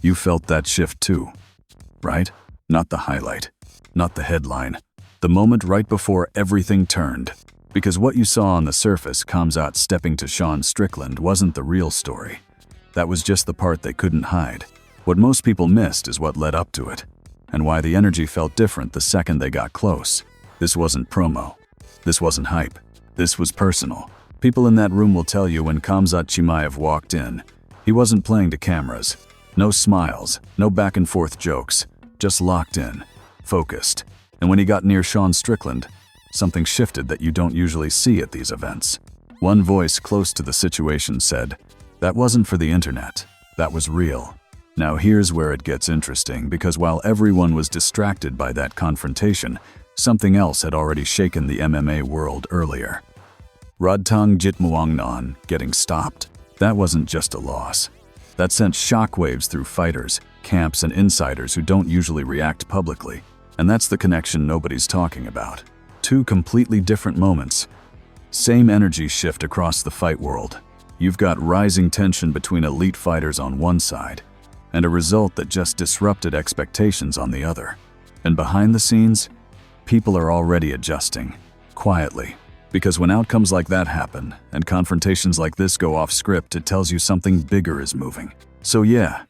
You felt that shift too, right? Not the highlight, not the headline. The moment right before everything turned. Because what you saw on the surface, Khamzat stepping to Strickland, wasn't the real story. That was just the part they couldn't hide. What most people missed is what led up to it, and why the energy felt different the second they got close. This wasn't promo. This wasn't hype. This was personal. People in that room will tell you when Khamzat Chimaev walked in, he wasn't playing to cameras. No smiles, no back and forth jokes, just locked in, focused. And when he got near Strickland, something shifted that you don't usually see at these events. One voice close to the situation said, "That wasn't for the internet. That was real." Now here's where it gets interesting, because while everyone was distracted by that confrontation, something else had already shaken the MMA world earlier. Rodtang Jitmuangnon getting stopped. That wasn't just a loss. That sent shockwaves through fighters, camps, and insiders who don't usually react publicly. And that's the connection nobody's talking about. Two completely different moments. Same energy shift across the fight world. You've got rising tension between elite fighters on one side, and a result that just disrupted expectations on the other. And behind the scenes, people are already adjusting, quietly. Because when outcomes like that happen, and confrontations like this go off script, it tells you something bigger is moving. So yeah,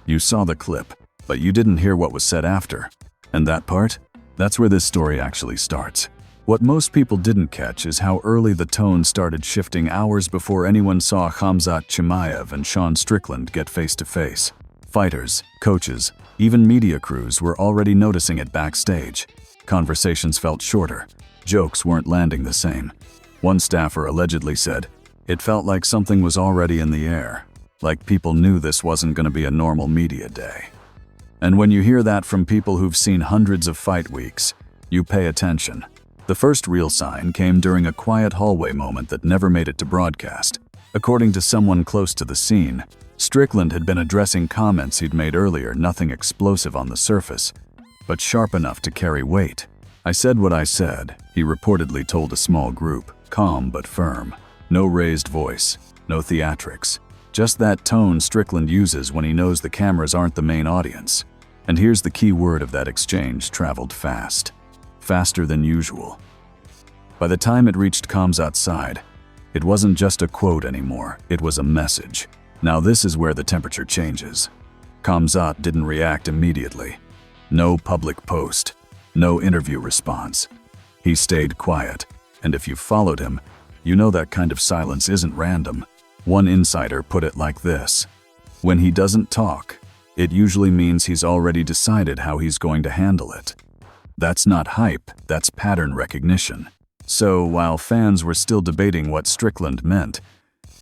you saw the clip, but you didn't hear what was said after. And that part? That's where this story actually starts. What most people didn't catch is how early the tone started shifting hours before anyone saw Khamzat Chimaev and Strickland get face-to-face. Fighters, coaches, even media crews were already noticing it backstage. Conversations felt shorter. Jokes weren't landing the same. One staffer allegedly said, "It felt like something was already in the air, like people knew this wasn't going to be a normal media day." And when you hear that from people who've seen hundreds of fight weeks, you pay attention. The first real sign came during a quiet hallway moment that never made it to broadcast. According to someone close to the scene, Strickland had been addressing comments he'd made earlier, nothing explosive on the surface, but sharp enough to carry weight. "I said what I said," he reportedly told a small group, calm but firm. No raised voice, no theatrics. Just that tone Strickland uses when he knows the cameras aren't the main audience. And here's the key word of that exchange: traveled fast. Faster than usual. By the time it reached Khamzat's side, it wasn't just a quote anymore, it was a message. Now this is where the temperature changes. Khamzat didn't react immediately. No public post, no interview response. He stayed quiet, and if you followed him, you know that kind of silence isn't random. One insider put it like this: when he doesn't talk, it usually means he's already decided how he's going to handle it. That's not hype, that's pattern recognition. So while fans were still debating what Strickland meant,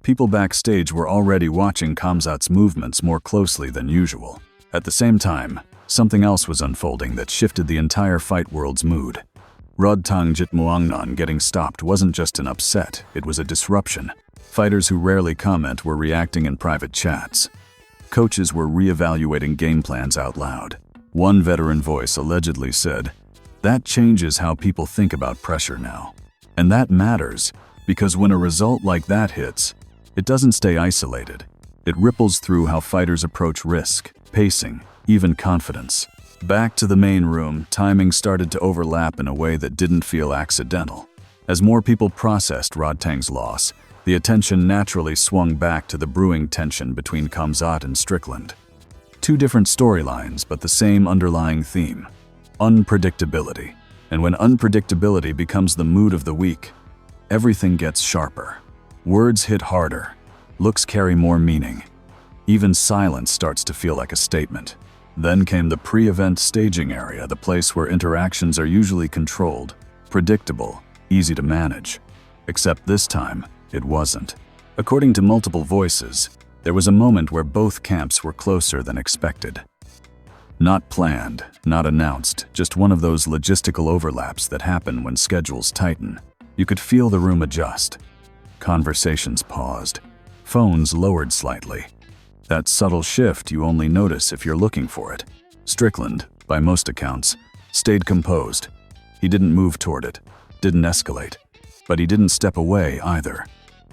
people backstage were already watching Khamzat's movements more closely than usual. At the same time, something else was unfolding that shifted the entire fight world's mood. Rodtang Jitmuangnon getting stopped wasn't just an upset, it was a disruption. Fighters who rarely comment were reacting in private chats. Coaches were reevaluating game plans out loud. One veteran voice allegedly said, "That changes how people think about pressure now." And that matters, because when a result like that hits, it doesn't stay isolated. It ripples through how fighters approach risk, pacing, even confidence. Back to the main room, timing started to overlap in a way that didn't feel accidental. As more people processed Rodtang's loss, the attention naturally swung back to the brewing tension between Khamzat and Strickland. Two different storylines, but the same underlying theme: unpredictability. And when unpredictability becomes the mood of the week, everything gets sharper. Words hit harder. Looks carry more meaning. Even silence starts to feel like a statement. Then came the pre-event staging area, the place where interactions are usually controlled, predictable, easy to manage. Except this time, it wasn't. According to multiple voices, there was a moment where both camps were closer than expected. Not planned, not announced, just one of those logistical overlaps that happen when schedules tighten. You could feel the room adjust. Conversations paused. Phones lowered slightly. That subtle shift you only notice if you're looking for it. Strickland, by most accounts, stayed composed. He didn't move toward it, didn't escalate, but he didn't step away either.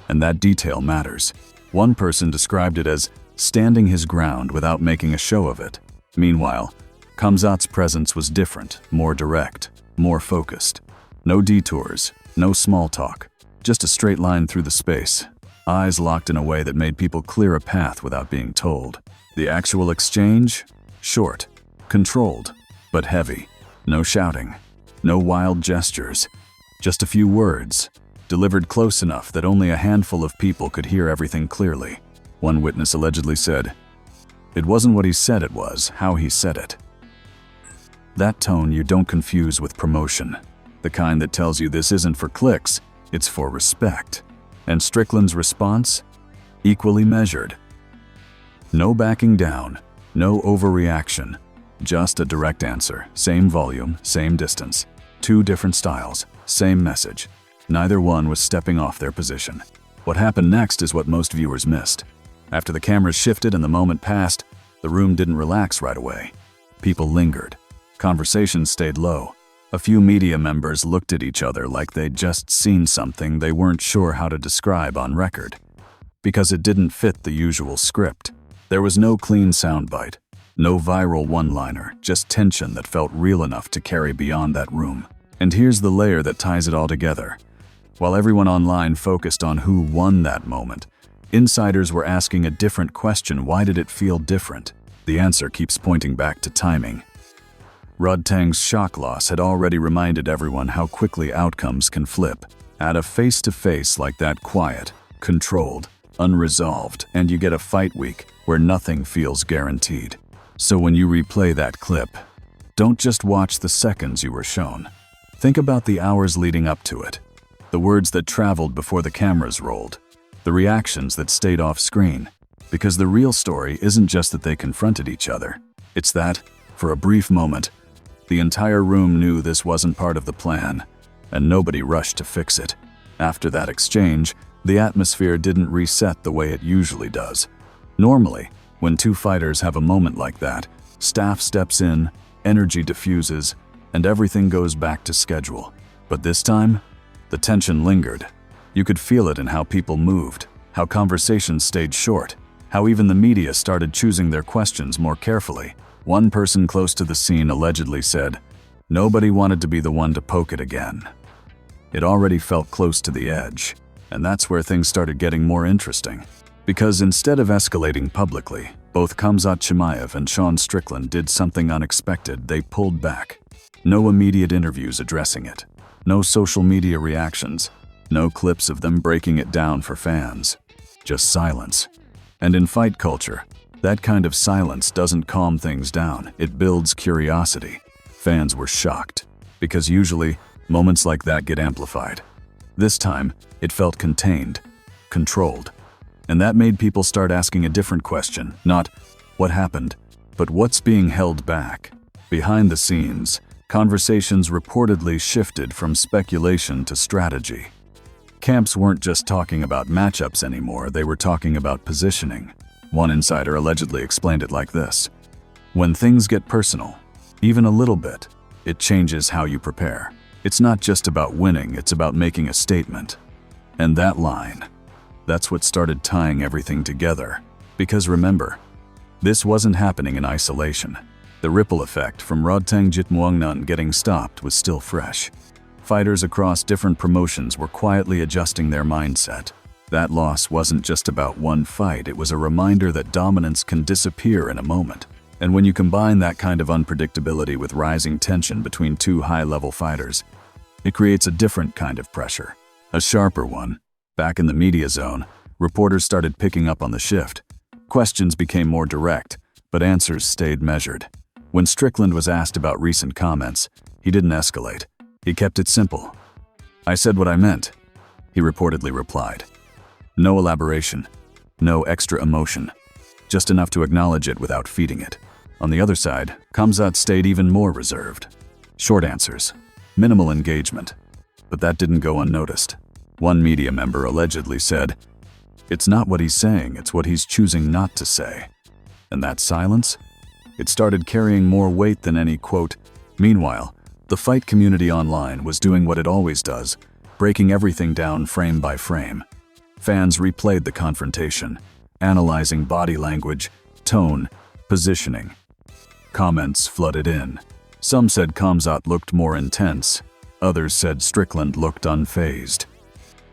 And that detail matters. One person described it as standing his ground without making a show of it. Meanwhile, Khamzat's presence was different, more direct, more focused. No detours, no small talk, just a straight line through the space, eyes locked in a way that made people clear a path without being told. The actual exchange? Short, controlled, but heavy. No shouting, no wild gestures, just a few words, delivered close enough that only a handful of people could hear everything clearly. One witness allegedly said, "It wasn't what he said it was, how he said it." That tone you don't confuse with promotion, the kind that tells you this isn't for clicks, it's for respect. And Strickland's response? Equally measured. No backing down, no overreaction, just a direct answer, same volume, same distance, two different styles, same message. Neither one was stepping off their position. What happened next is what most viewers missed. After the cameras shifted and the moment passed, the room didn't relax right away. People lingered. Conversations stayed low. A few media members looked at each other like they'd just seen something they weren't sure how to describe on record. Because it didn't fit the usual script. There was no clean soundbite, no viral one-liner, just tension that felt real enough to carry beyond that room. And here's the layer that ties it all together. While everyone online focused on who won that moment, insiders were asking a different question: why did it feel different? The answer keeps pointing back to timing. Rodtang's shock loss had already reminded everyone how quickly outcomes can flip. Add a face-to-face like that, quiet, controlled, unresolved, and you get a fight week where nothing feels guaranteed. So when you replay that clip, don't just watch the seconds you were shown. Think about the hours leading up to it, the words that traveled before the cameras rolled, the reactions that stayed off screen. Because the real story isn't just that they confronted each other. It's that, for a brief moment, the entire room knew this wasn't part of the plan, and nobody rushed to fix it. After that exchange, the atmosphere didn't reset the way it usually does. Normally, when two fighters have a moment like that, staff steps in, energy diffuses, and everything goes back to schedule. But this time, the tension lingered. You could feel it in how people moved, how conversations stayed short, how even the media started choosing their questions more carefully. One person close to the scene allegedly said, "Nobody wanted to be the one to poke it again." It already felt close to the edge, and that's where things started getting more interesting. Because instead of escalating publicly, both Khamzat Chimaev and Sean Strickland did something unexpected. They pulled back. No immediate interviews addressing it. No social media reactions. No clips of them breaking it down for fans. Just silence. And in fight culture, that kind of silence doesn't calm things down, it builds curiosity. Fans were shocked, because usually, moments like that get amplified. This time, it felt contained, controlled. And that made people start asking a different question, not what happened, but what's being held back. Behind the scenes, conversations reportedly shifted from speculation to strategy. Camps weren't just talking about matchups anymore, they were talking about positioning. One insider allegedly explained it like this: when things get personal, even a little bit, it changes how you prepare. It's not just about winning, it's about making a statement. And that line, that's what started tying everything together. Because remember, this wasn't happening in isolation. The ripple effect from Rodtang Jitmuangnan getting stopped was still fresh. Fighters across different promotions were quietly adjusting their mindset. That loss wasn't just about one fight, it was a reminder that dominance can disappear in a moment. And when you combine that kind of unpredictability with rising tension between two high-level fighters, it creates a different kind of pressure, a sharper one. Back in the media zone, reporters started picking up on the shift. Questions became more direct, but answers stayed measured. When Strickland was asked about recent comments, he didn't escalate. He kept it simple. "I said what I meant," he reportedly replied. No elaboration, no extra emotion, just enough to acknowledge it without feeding it. On the other side, Khamzat stayed even more reserved. Short answers, minimal engagement, but that didn't go unnoticed. One media member allegedly said, "It's not what he's saying, it's what he's choosing not to say." And that silence? It started carrying more weight than any quote. Meanwhile, the fight community online was doing what it always does, breaking everything down frame by frame. Fans replayed the confrontation, analyzing body language, tone, positioning. Comments flooded in. Some said Khamzat looked more intense. Others said Strickland looked unfazed.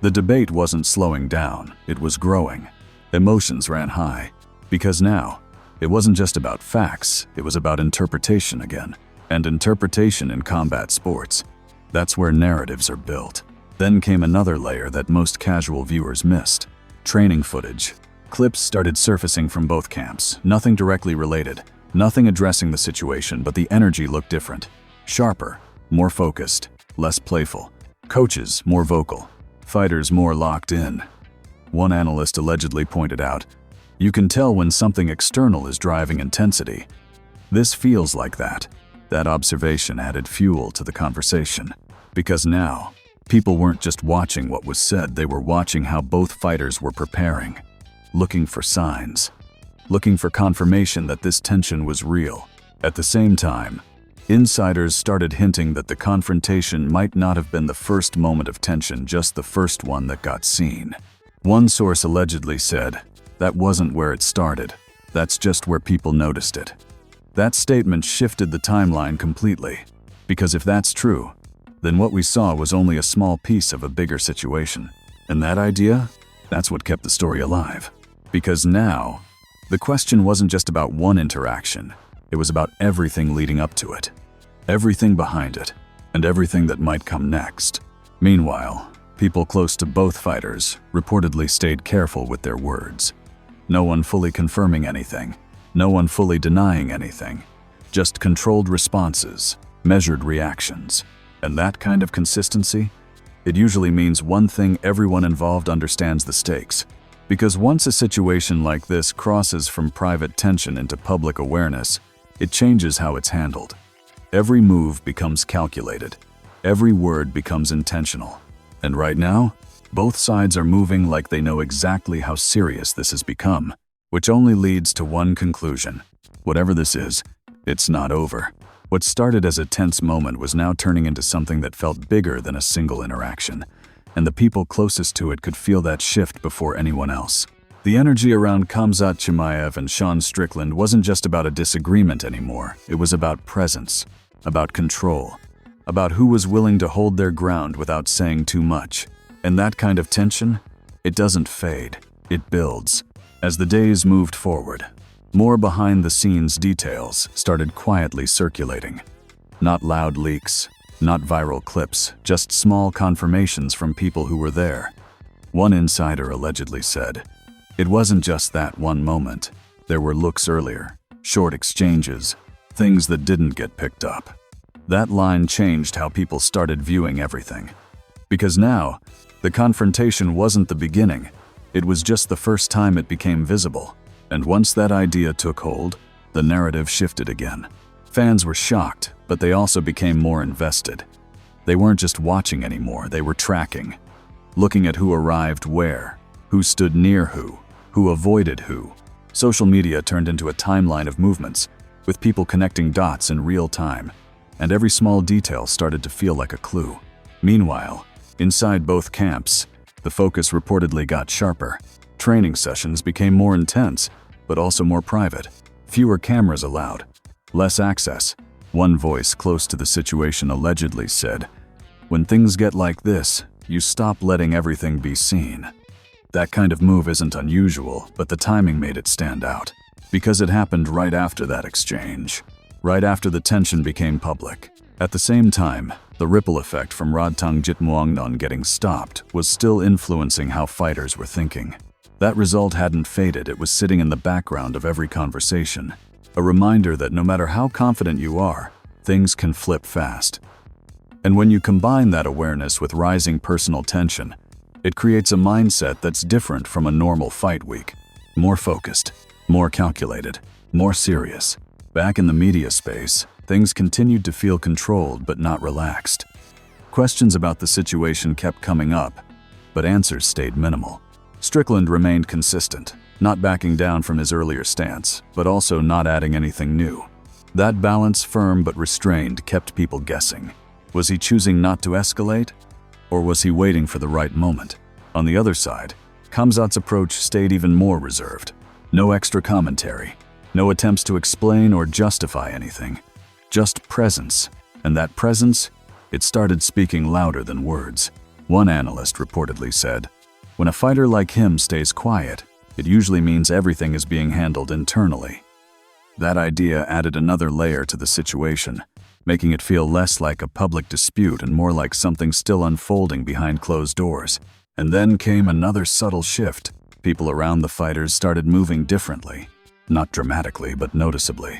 The debate wasn't slowing down, it was growing. Emotions ran high. Because now, it wasn't just about facts, it was about interpretation again. And interpretation in combat sports. That's where narratives are built. Then came another layer that most casual viewers missed. Training footage. Clips started surfacing from both camps, nothing directly related. Nothing addressing the situation, but the energy looked different. Sharper, more focused, less playful. Coaches more vocal. Fighters more locked in. One analyst allegedly pointed out, "You can tell when something external is driving intensity." This feels like that. That observation added fuel to the conversation. Because now, people weren't just watching what was said, they were watching how both fighters were preparing. Looking for signs. Looking for confirmation that this tension was real. At the same time, insiders started hinting that the confrontation might not have been the first moment of tension, just the first one that got seen. One source allegedly said, "That wasn't where it started. That's just where people noticed it." That statement shifted the timeline completely. Because if that's true, then what we saw was only a small piece of a bigger situation. And that idea? That's what kept the story alive. Because now, the question wasn't just about one interaction, it was about everything leading up to it. Everything behind it, and everything that might come next. Meanwhile, people close to both fighters reportedly stayed careful with their words. No one fully confirming anything, no one fully denying anything. Just controlled responses, measured reactions. And that kind of consistency? It usually means one thing: everyone involved understands the stakes. Because once a situation like this crosses from private tension into public awareness, it changes how it's handled. Every move becomes calculated. Every word becomes intentional. And right now, both sides are moving like they know exactly how serious this has become, which only leads to one conclusion. Whatever this is, it's not over. What started as a tense moment was now turning into something that felt bigger than a single interaction. And the people closest to it could feel that shift before anyone else. The energy around Khamzat Chimaev and Sean Strickland wasn't just about a disagreement anymore. It was about presence, about control, about who was willing to hold their ground without saying too much. And that kind of tension, it doesn't fade, it builds. As the days moved forward, more behind-the-scenes details started quietly circulating. Not loud leaks, not viral clips, just small confirmations from people who were there. One insider allegedly said, "It wasn't just that one moment. There were looks earlier, short exchanges, things that didn't get picked up." That line changed how people started viewing everything. Because now, the confrontation wasn't the beginning, it was just the first time it became visible. And once that idea took hold, the narrative shifted again. Fans were shocked, but they also became more invested. They weren't just watching anymore, they were tracking. Looking at who arrived where, who stood near who avoided who. Social media turned into a timeline of movements, with people connecting dots in real time. And every small detail started to feel like a clue. Meanwhile, inside both camps, the focus reportedly got sharper. Training sessions became more intense, but also more private. Fewer cameras allowed, less access. One voice close to the situation allegedly said, "When things get like this, you stop letting everything be seen." That kind of move isn't unusual, but the timing made it stand out. Because it happened right after that exchange. Right after the tension became public. At the same time, the ripple effect from Rodtang Jitmuangnon getting stopped was still influencing how fighters were thinking. That result hadn't faded, it was sitting in the background of every conversation. A reminder that no matter how confident you are, things can flip fast. And when you combine that awareness with rising personal tension, it creates a mindset that's different from a normal fight week. More focused, more calculated, more serious. Back in the media space, things continued to feel controlled but not relaxed. Questions about the situation kept coming up, but answers stayed minimal. Strickland remained consistent, not backing down from his earlier stance, but also not adding anything new. That balance, firm but restrained, kept people guessing. Was he choosing not to escalate? Or was he waiting for the right moment? On the other side, Khamzat's approach stayed even more reserved. No extra commentary, no attempts to explain or justify anything. Just presence, and that presence, it started speaking louder than words. One analyst reportedly said, "When a fighter like him stays quiet, it usually means everything is being handled internally." That idea added another layer to the situation, making it feel less like a public dispute and more like something still unfolding behind closed doors. And then came another subtle shift. People around the fighters started moving differently. Not dramatically, but noticeably.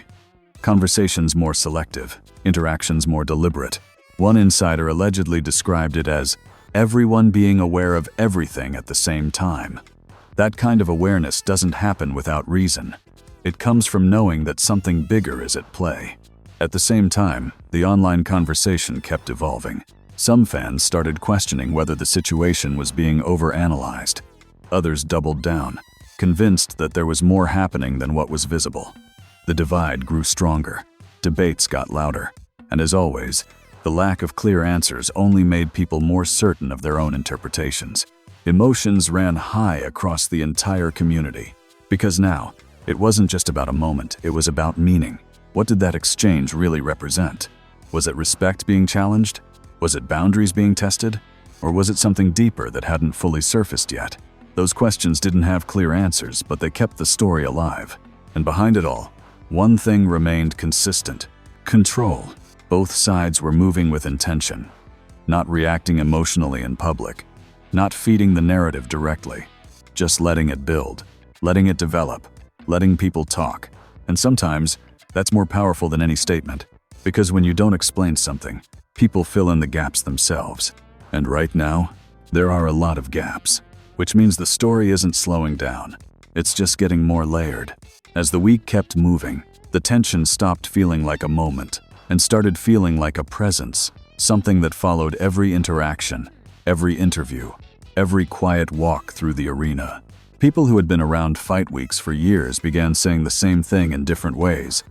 Conversations more selective, interactions more deliberate. One insider allegedly described it as everyone being aware of everything at the same time. That kind of awareness doesn't happen without reason. It comes from knowing that something bigger is at play. At the same time, the online conversation kept evolving. Some fans started questioning whether the situation was being overanalyzed. Others doubled down, convinced that there was more happening than what was visible. The divide grew stronger, debates got louder, and as always, the lack of clear answers only made people more certain of their own interpretations. Emotions ran high across the entire community, because now, it wasn't just about a moment, it was about meaning. What did that exchange really represent? Was it respect being challenged? Was it boundaries being tested? Or was it something deeper that hadn't fully surfaced yet? Those questions didn't have clear answers, but they kept the story alive. And behind it all, one thing remained consistent: control. Both sides were moving with intention, not reacting emotionally in public, not feeding the narrative directly, just letting it build, letting it develop, letting people talk. And sometimes, that's more powerful than any statement, because when you don't explain something, people fill in the gaps themselves. And right now, there are a lot of gaps, which means the story isn't slowing down. It's just getting more layered. As the week kept moving, the tension stopped feeling like a moment and started feeling like a presence, something that followed every interaction, every interview, every quiet walk through the arena. People who had been around fight weeks for years began saying the same thing in different ways.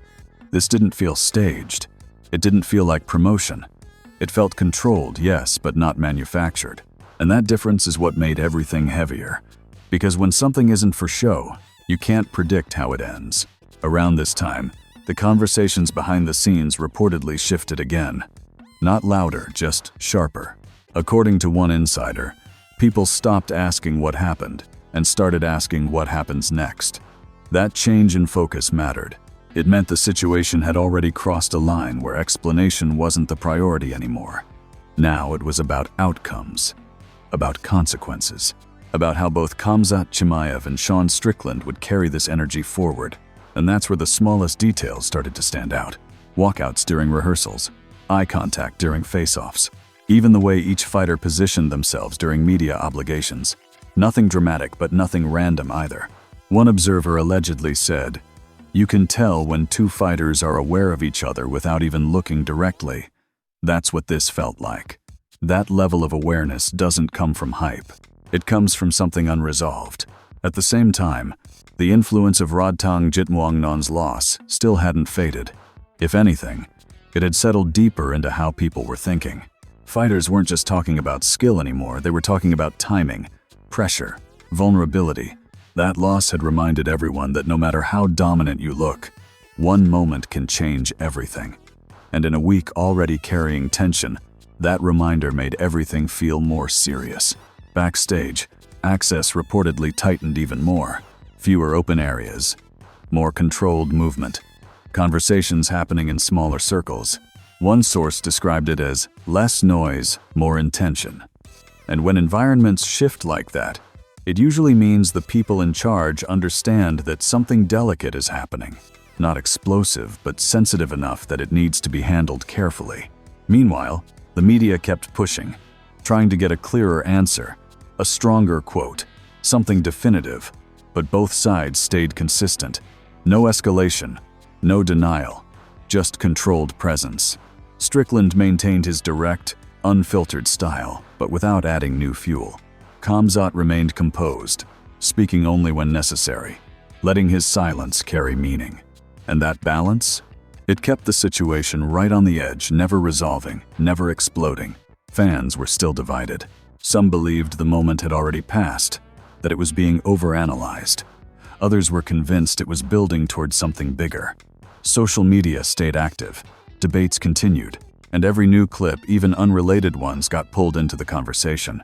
This didn't feel staged. It didn't feel like promotion. It felt controlled, yes, but not manufactured. And that difference is what made everything heavier. Because when something isn't for show, you can't predict how it ends. Around this time, the conversations behind the scenes reportedly shifted again. Not louder, just sharper. According to one insider, people stopped asking what happened and started asking what happens next. That change in focus mattered. It meant the situation had already crossed a line where explanation wasn't the priority anymore. Now it was about outcomes, about consequences, about how both Khamzat Chimaev and Sean Strickland would carry this energy forward. And that's where the smallest details started to stand out. Walkouts during rehearsals, eye contact during face-offs, even the way each fighter positioned themselves during media obligations. Nothing dramatic, but nothing random either. One observer allegedly said, "You can tell when two fighters are aware of each other without even looking directly." That's what this felt like. That level of awareness doesn't come from hype. It comes from something unresolved. At the same time, the influence of Rodtang Jitmuangnon's loss still hadn't faded. If anything, it had settled deeper into how people were thinking. Fighters weren't just talking about skill anymore, they were talking about timing, pressure, vulnerability. That loss had reminded everyone that no matter how dominant you look, one moment can change everything. And in a week already carrying tension, that reminder made everything feel more serious. Backstage, access reportedly tightened even more. Fewer open areas, more controlled movement, conversations happening in smaller circles. One source described it as less noise, more intention. And when environments shift like that, it usually means the people in charge understand that something delicate is happening. Not explosive, but sensitive enough that it needs to be handled carefully. Meanwhile, the media kept pushing, trying to get a clearer answer, a stronger quote, something definitive. But both sides stayed consistent. No escalation, no denial, just controlled presence. Strickland maintained his direct, unfiltered style, but without adding new fuel. Khamzat remained composed, speaking only when necessary, letting his silence carry meaning. And that balance? It kept the situation right on the edge, never resolving, never exploding. Fans were still divided. Some believed the moment had already passed. that it was being overanalyzed. Others were convinced it was building towards something bigger. Social media stayed active, debates continued, and every new clip, even unrelated ones, got pulled into the conversation.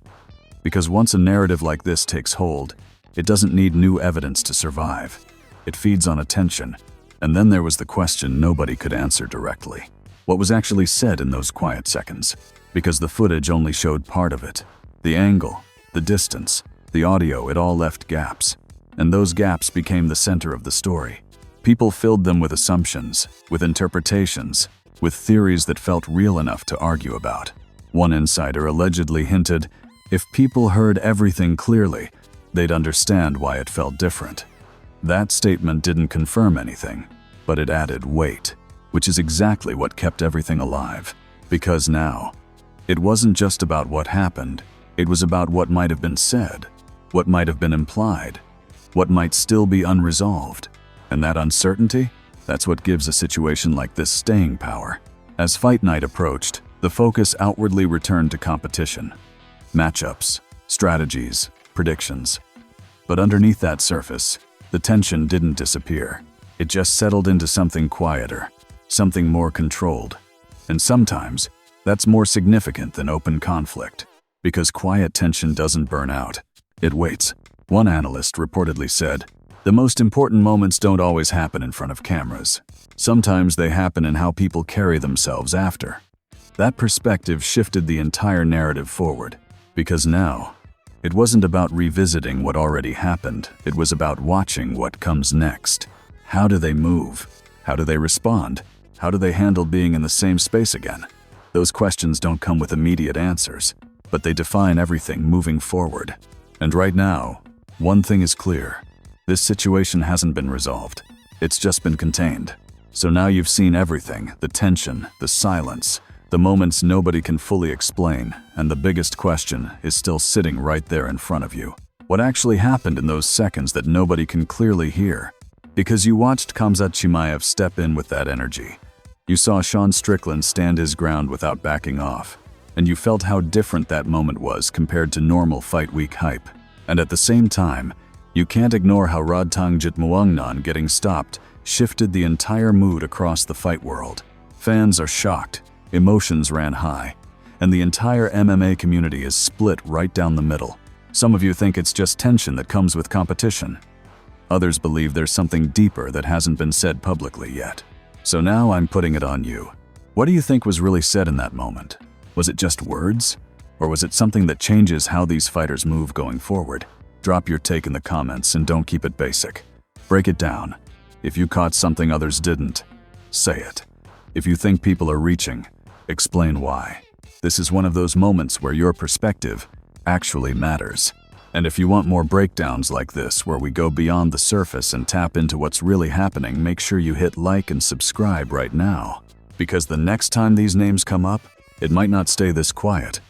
Because once a narrative like this takes hold, it doesn't need new evidence to survive. It feeds on attention. And then there was the question nobody could answer directly. What was actually said in those quiet seconds? Because the footage only showed part of it. The angle, the distance, the audio, it all left gaps. And those gaps became the center of the story. People filled them with assumptions, with interpretations, with theories that felt real enough to argue about. One insider allegedly hinted, if people heard everything clearly, they'd understand why it felt different. That statement didn't confirm anything, but it added weight, which is exactly what kept everything alive. Because now, it wasn't just about what happened, it was about what might have been said, what might have been implied, what might still be unresolved. And that uncertainty, that's what gives a situation like this staying power. As fight night approached, the focus outwardly returned to competition. Matchups, strategies, predictions. But underneath that surface, the tension didn't disappear. It just settled into something quieter, something more controlled. And sometimes, that's more significant than open conflict, because quiet tension doesn't burn out. It waits. One analyst reportedly said, the most important moments don't always happen in front of cameras. Sometimes they happen in how people carry themselves after. That perspective shifted the entire narrative forward, because now, it wasn't about revisiting what already happened, it was about watching what comes next. How do they move? How do they respond? How do they handle being in the same space again? Those questions don't come with immediate answers, but they define everything moving forward. And right now, one thing is clear. This situation hasn't been resolved. It's just been contained. So now you've seen everything, the tension, the silence, the moments nobody can fully explain, and the biggest question is still sitting right there in front of you. What actually happened in those seconds that nobody can clearly hear? Because you watched Khamzat Chimaev step in with that energy. You saw Sean Strickland stand his ground without backing off, and you felt how different that moment was compared to normal fight week hype. And at the same time, you can't ignore how Rodtang Jitmuangnan getting stopped shifted the entire mood across the fight world. Fans are shocked. Emotions ran high, and the entire MMA community is split right down the middle. Some of you think it's just tension that comes with competition. Others believe there's something deeper that hasn't been said publicly yet. So now I'm putting it on you. What do you think was really said in that moment? Was it just words? Or was it something that changes how these fighters move going forward? Drop your take in the comments and don't keep it basic. Break it down. If you caught something others didn't, say it. If you think people are reaching, explain why. This is one of those moments where your perspective actually matters. And if you want more breakdowns like this where we go beyond the surface and tap into what's really happening, make sure you hit like and subscribe right now. Because the next time these names come up, it might not stay this quiet.